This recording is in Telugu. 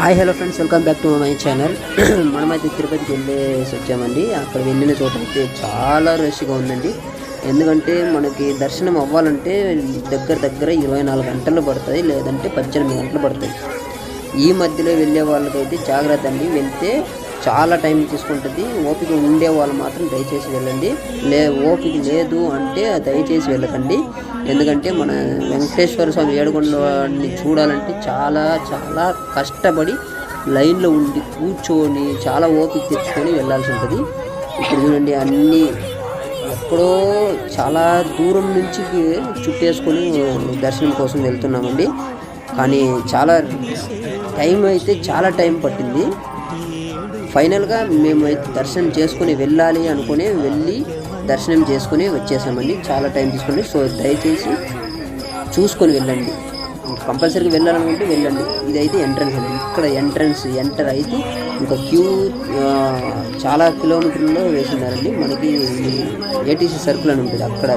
Hi hello friends, welcome back to my channel. మనమైతే తిరుపతికి వెళ్ళేసి వచ్చామండి. అక్కడ వెళ్ళిన చోట అయితే చాలా రష్గా ఉందండి. ఎందుకంటే మనకి దర్శనం అవ్వాలంటే దగ్గర 24 గంటలు పడుతుంది, లేదంటే 18 గంటలు పడుతుంది. ఈ మధ్యలో వెళ్ళే వాళ్ళకైతే జాగ్రత్త అండి. వెళ్తే చాలా టైం తీసుకుంటుంది. ఓపిక ఉండే వాళ్ళు మాత్రం దయచేసి వెళ్ళండి. ఓపిక లేదు అంటే దయచేసి వెళ్ళకండి. ఎందుకంటే మన వెంకటేశ్వర స్వామి ఏడుకొండని చూడాలంటే చాలా చాలా కష్టపడి లైన్లో ఉండి కూర్చొని చాలా ఓపిక తెచ్చుకొని వెళ్ళాల్సి ఉంటుంది. ఇప్పుడు చూడండి, అన్నీ ఎక్కడో చాలా దూరం నుంచి చుట్టేసుకొని దర్శనం కోసం వెళ్తున్నామండి. కానీ చాలా టైం పట్టింది. ఫైనల్గా మేమైతే దర్శనం చేసుకుని వెళ్ళాలి అనుకుని దర్శనం చేసుకుని వచ్చేసామండి. చాలా టైం తీసుకుని. సో దయచేసి చూసుకొని వెళ్ళండి. కంపల్సరీగా వెళ్ళాలనుకుంటే వెళ్ళండి. ఇదైతే ఎంట్రన్స్ అండి. ఇక్కడ ఎంటర్ అయితే ఇంకా క్యూ చాలా కిలోమీటర్లో వేస్తున్నారండి. మనకి ఏటీసీ సర్కిల్ అని ఉంటుంది అక్కడ.